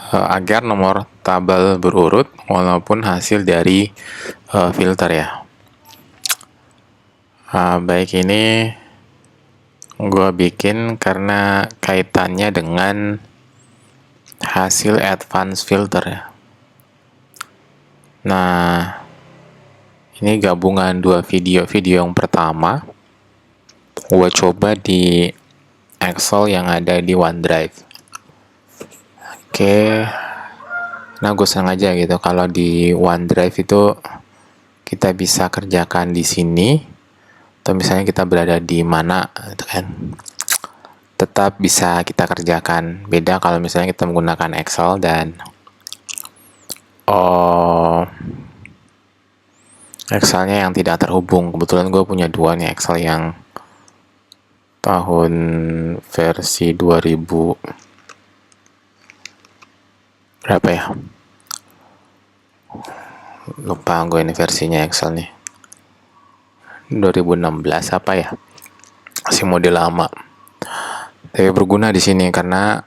agar nomor tabel berurut walaupun hasil dari filter ya. Baik, ini gue bikin karena kaitannya dengan hasil advance filter ya. Nah, ini gabungan dua video. Video yang pertama gue coba di Excel yang ada di OneDrive. Oke, nah gue sengaja gitu kalau di OneDrive itu kita bisa kerjakan di sini, atau misalnya kita berada di mana, gitu kan, tetap bisa kita kerjakan. Beda kalau misalnya kita menggunakan Excel dan Excelnya yang tidak terhubung. Kebetulan gue punya dua nih Excel, yang tahun versi 2000 berapa ya, lupa gue ini versinya Excel nih, 2016 apa ya, masih model lama. Tapi berguna di sini karena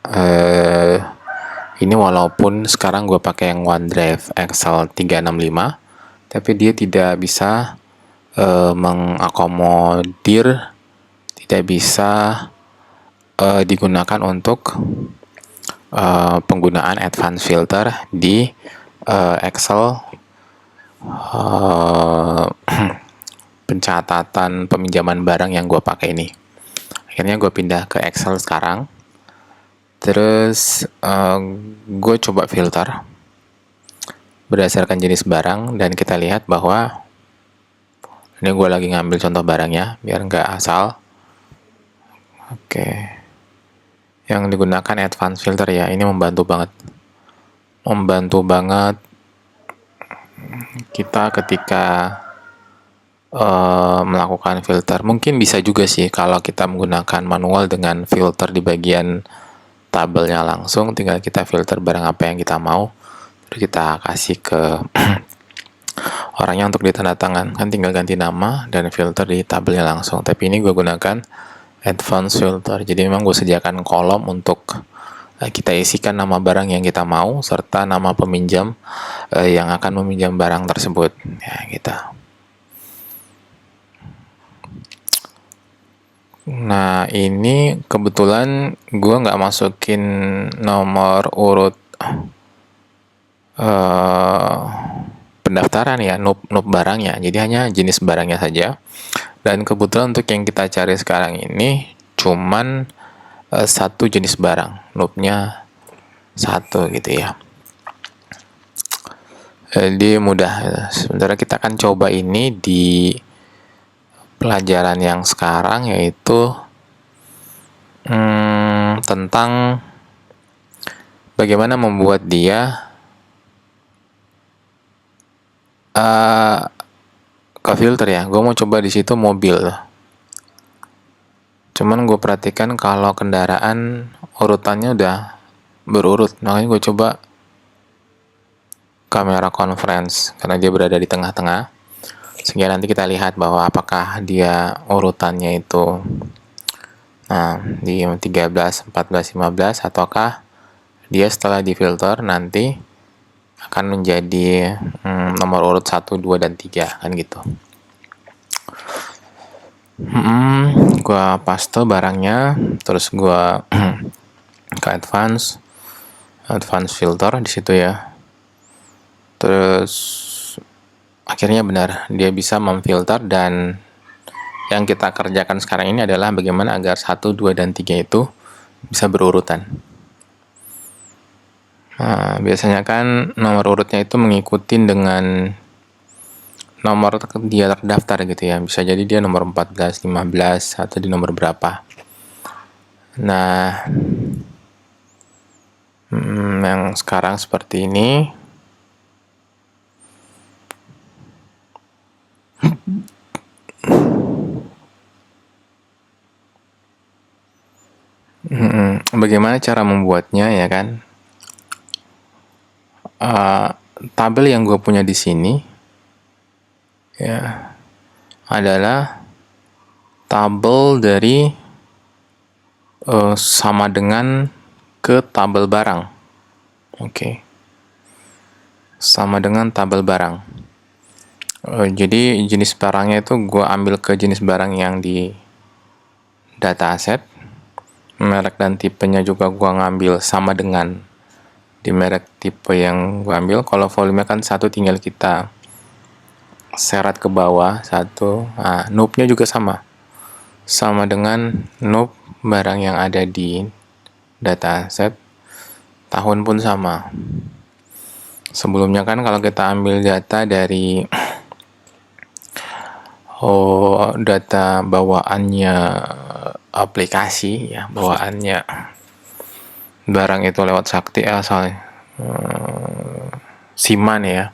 ini walaupun sekarang gue pakai yang OneDrive Excel 365, tapi dia tidak bisa mengakomodir, tidak bisa digunakan untuk penggunaan advanced filter di Excel pencatatan peminjaman barang yang gue pakai ini. Akhirnya gue pindah ke Excel sekarang. Terus gue coba filter berdasarkan jenis barang, dan kita lihat bahwa ini gue lagi ngambil contoh barangnya biar nggak asal. Oke, yang digunakan advanced filter ya, ini membantu banget kita ketika melakukan filter. Mungkin bisa juga sih kalau kita menggunakan manual dengan filter di bagian tabelnya langsung, tinggal kita filter barang apa yang kita mau, terus kita kasih ke orangnya untuk ditandatangan, kan tinggal ganti nama dan filter di tabelnya langsung. Tapi ini gue gunakan advanced filter, jadi memang gue sediakan kolom untuk kita isikan nama barang yang kita mau serta nama peminjam yang akan meminjam barang tersebut ya, gitu. Nah, ini kebetulan gue nggak masukin nomor urut pendaftaran ya, NUP barangnya, jadi hanya jenis barangnya saja. Dan kebetulan untuk yang kita cari sekarang ini cuman satu jenis barang, NUP-nya satu gitu ya. Jadi mudah. Sementara kita akan coba ini di pelajaran yang sekarang, yaitu tentang bagaimana membuat dia ke filter ya. Gue mau coba di situ mobil. Cuman gue perhatikan kalau kendaraan urutannya udah berurut, makanya gue coba kamera conference karena dia berada di tengah-tengah, sehingga nanti kita lihat bahwa apakah dia urutannya itu di 13, 14, 15, ataukah dia setelah difilter nanti akan menjadi nomor urut 1, 2, dan 3 kan gitu. Gua paste barangnya, terus gua ke advance filter di situ ya. Terus akhirnya benar, dia bisa memfilter, dan yang kita kerjakan sekarang ini adalah bagaimana agar 1, 2, dan 3 itu bisa berurutan. Nah, biasanya kan nomor urutnya itu mengikuti dengan nomor dia terdaftar gitu ya. Bisa jadi dia nomor 14, 15, atau di nomor berapa. Nah, yang sekarang seperti ini. Bagaimana cara membuatnya ya kan? Tabel yang gue punya di sini ya adalah tabel dari sama dengan ke tabel barang. Oke. Sama dengan tabel barang. Jadi jenis barangnya itu gue ambil ke jenis barang yang di data aset. Merek dan tipenya juga gue ngambil sama dengan di merek tipe yang gue ambil. Kalau volume kan satu, tinggal kita seret ke bawah satu. Nah, nube-nya juga sama dengan nube barang yang ada di data aset. Tahun pun sama. Sebelumnya kan kalau kita ambil data dari data bawaannya aplikasi ya, bawaannya barang itu lewat Sakti asalnya Siman ya.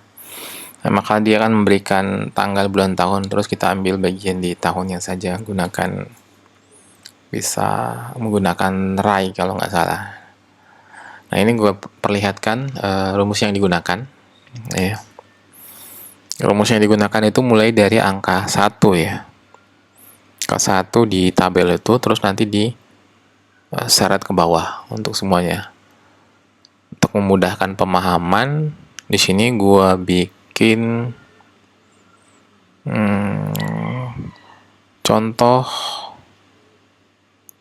Nah, maka dia akan memberikan tanggal, bulan, tahun, terus kita ambil bagian di tahunnya saja, bisa menggunakan RAI kalau nggak salah. Nah, ini gue perlihatkan rumus yang digunakan ya. Rumus yang digunakan itu mulai dari angka 1 ya. Angka 1 di tabel itu, terus nanti di seret ke bawah untuk semuanya. Untuk memudahkan pemahaman, di sini gue bikin contoh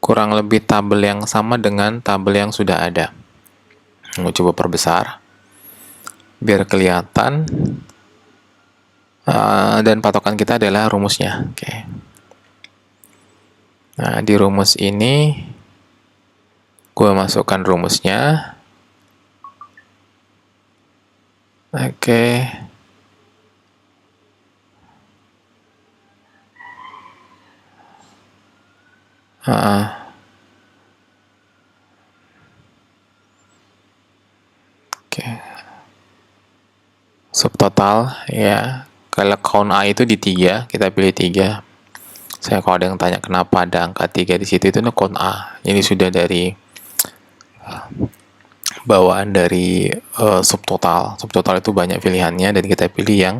kurang lebih tabel yang sama dengan tabel yang sudah ada. Gue coba perbesar biar kelihatan, dan patokan kita adalah rumusnya. Oke. Nah, di rumus ini gue masukkan rumusnya. Oke. Subtotal ya. Kalau count A itu di 3, kita pilih 3. Saya kalau ada yang tanya kenapa ada angka 3 di situ, itu count A. Ini sudah dari bawaan dari subtotal. Subtotal itu banyak pilihannya dan kita pilih yang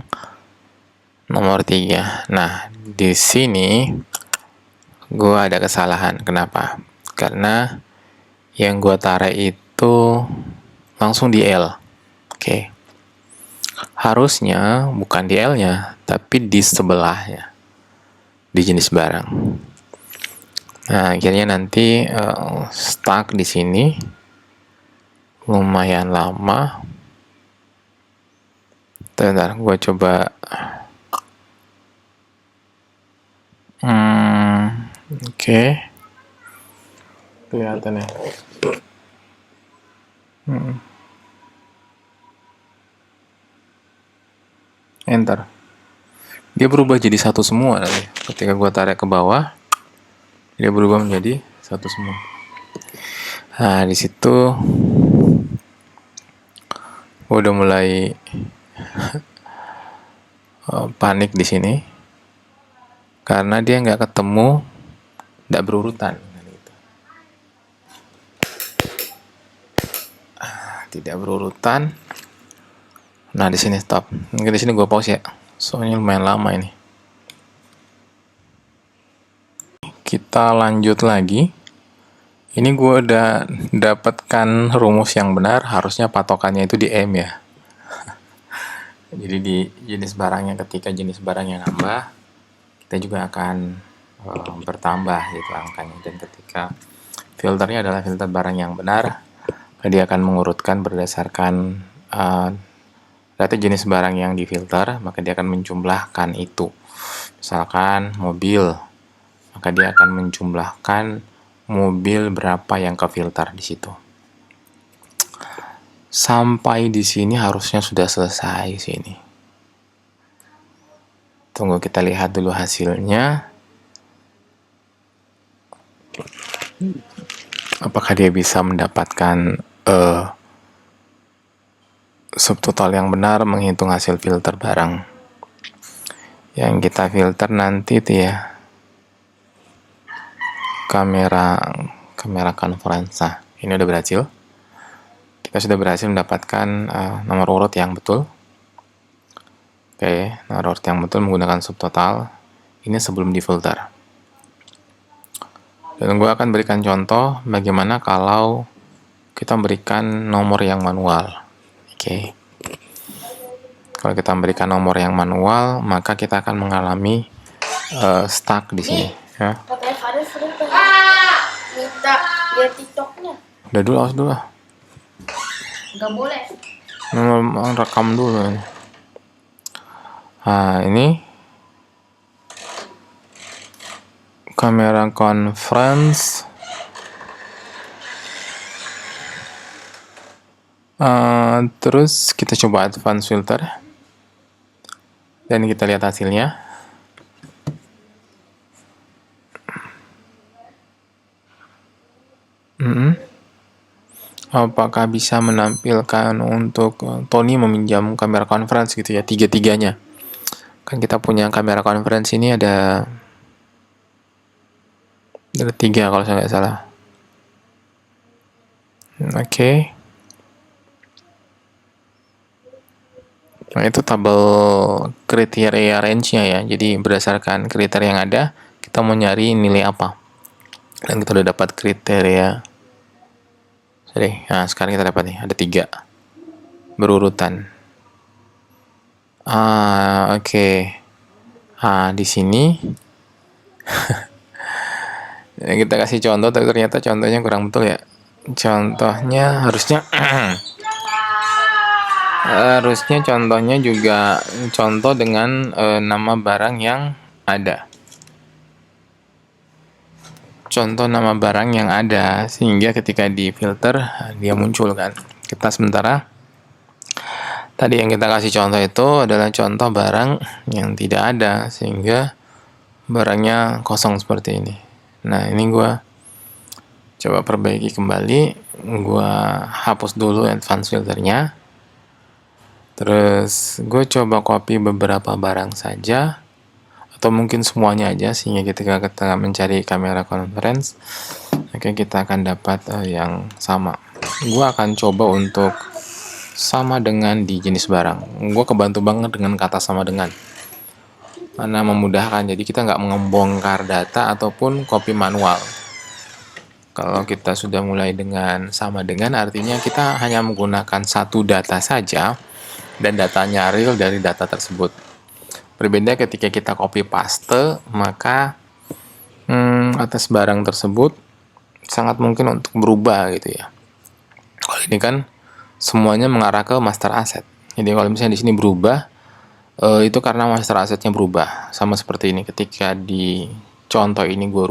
nomor 3. Nah, di sini gue ada kesalahan. Kenapa? Karena yang gue tarik itu langsung di L. Oke. Harusnya bukan di L-nya, tapi di sebelahnya, di jenis barang. Nah, akhirnya nanti stuck di sini lumayan lama. Bentar, gue coba. Oke. Kelihatan ya. Enter. Dia berubah jadi satu semua nanti. Ketika gue tarik ke bawah, dia berubah menjadi satu semua. Nah, di situ gue udah mulai panik di sini karena dia nggak ketemu, nggak berurutan. Tidak berurutan. Nah, di sini stop. Mungkin di sini gue pause ya. Soalnya lumayan lama ini. Kita lanjut lagi. Ini gue udah dapatkan rumus yang benar. Harusnya patokannya itu di M ya. Jadi di jenis barangnya, ketika jenis barangnya nambah, kita juga akan bertambah gitu angkanya. Dan ketika filternya adalah filter barang yang benar, dia akan mengurutkan berdasarkan data jenis barang yang difilter, maka dia akan menjumlahkan itu. Misalkan mobil, maka dia akan menjumlahkan mobil berapa yang kefilter di situ. Sampai di sini harusnya sudah selesai sini. Tunggu kita lihat dulu hasilnya. Apakah dia bisa mendapatkan subtotal yang benar menghitung hasil filter barang. Yang kita filter nanti itu ya kamera konferensa. Ini udah berhasil. Kita sudah berhasil mendapatkan nomor urut yang betul. Oke, nomor urut yang betul menggunakan subtotal. Ini sebelum difilter. Dan gue akan berikan contoh bagaimana kalau kita berikan nomor yang manual. Oke. Kalau kita berikan nomor yang manual, maka kita akan mengalami stuck di sini. Ya. Katanya Farid minta lihat TikToknya. Udah dulu, awas dulu. Nggak boleh. Rekam dulu. Nah, ini kamera conference. Terus kita coba advance filter dan kita lihat hasilnya. Apakah bisa menampilkan untuk Tony meminjam kamera conference gitu ya, tiga-tiganya. Kan kita punya kamera conference ini ada 3 kalau saya nggak salah. Oke. Nah, itu tabel kriteria range-nya ya. Jadi berdasarkan kriteria yang ada, kita mau nyari nilai apa. Dan kita udah dapat kriteria. Nah, sekarang kita dapat nih, ada 3 berurutan. Oke. Di sini kita kasih contoh, tapi ternyata contohnya kurang betul ya. Contohnya harusnya contohnya juga contoh dengan nama barang yang ada. Contoh nama barang yang ada, sehingga ketika di filter dia muncul kan. Kita sementara tadi yang kita kasih contoh itu adalah contoh barang yang tidak ada, sehingga barangnya kosong seperti ini. Nah, ini gue coba perbaiki kembali. Gue hapus dulu advance filternya. Terus gue coba copy beberapa barang saja, atau mungkin semuanya aja, sehingga ketika kita mencari kamera conference, oke, kita akan dapat yang sama. Gue akan coba untuk sama dengan di jenis barang. Gue kebantu banget dengan kata sama dengan, karena memudahkan. Jadi kita nggak membongkar data ataupun copy manual. Kalau kita sudah mulai dengan sama dengan, artinya kita hanya menggunakan satu data saja dan datanya real dari data tersebut. Berbeda ketika kita copy paste, maka atas barang tersebut sangat mungkin untuk berubah gitu ya. Kalau ini kan semuanya mengarah ke master asset. Jadi kalau misalnya di sini berubah, itu karena master assetnya berubah. Sama seperti ini, ketika di contoh ini gue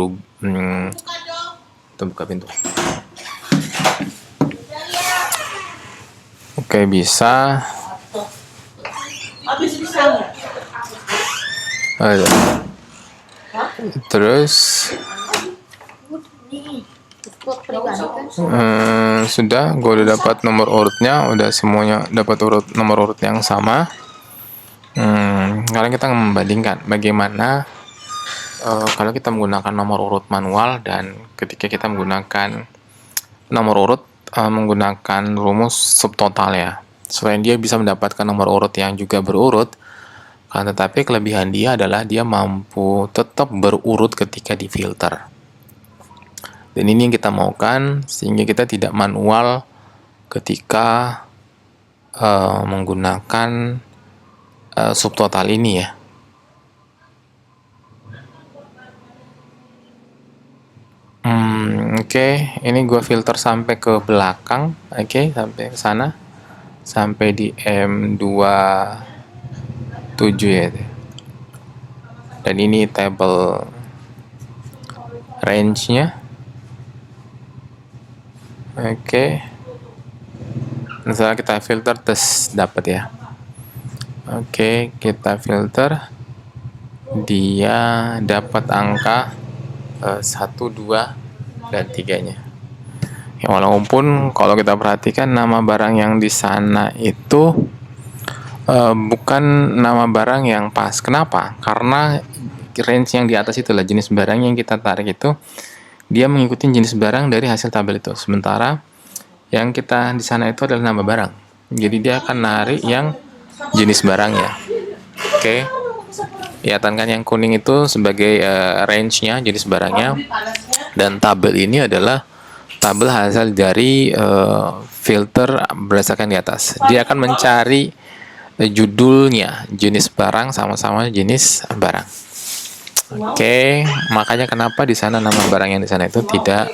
buka pintu. Oke, bisa. Terus sudah, gue udah dapat nomor urutnya, udah semuanya dapat nomor urut yang sama. Sekarang kita membandingkan bagaimana kalau kita menggunakan nomor urut manual dan ketika kita menggunakan nomor urut menggunakan rumus subtotal ya. Selain dia bisa mendapatkan nomor urut yang juga berurut, tetapi kelebihan dia adalah dia mampu tetap berurut ketika difilter. Dan ini yang kita maukan, sehingga kita tidak manual ketika menggunakan subtotal ini ya. Oke, ini gue filter sampai ke belakang, sampai ke sana, sampai di M27 ya. Dan ini table range-nya. Misalnya kita filter terus dapat ya. Kita filter, dia dapat angka 1, 2, dan 3-nya. Ya, walaupun kalau kita perhatikan nama barang yang di sana itu bukan nama barang yang pas. Kenapa? Karena range yang di atas itulah jenis barang yang kita tarik itu, dia mengikuti jenis barang dari hasil tabel itu. Sementara yang kita di sana itu adalah nama barang. Jadi dia akan narik yang jenis barangnya. Kelihatan kan yang kuning itu sebagai range-nya, jenis barangnya. Dan tabel ini adalah tabel hasil dari filter berdasarkan di atas. Dia akan mencari judulnya, jenis barang sama-sama jenis barang. Oke, makanya kenapa di sana nama barang yang di sana itu tidak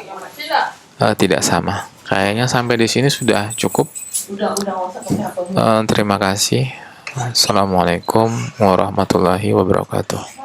sama. Kayaknya sampai di sini sudah cukup. Terima kasih. Assalamualaikum warahmatullahi wabarakatuh.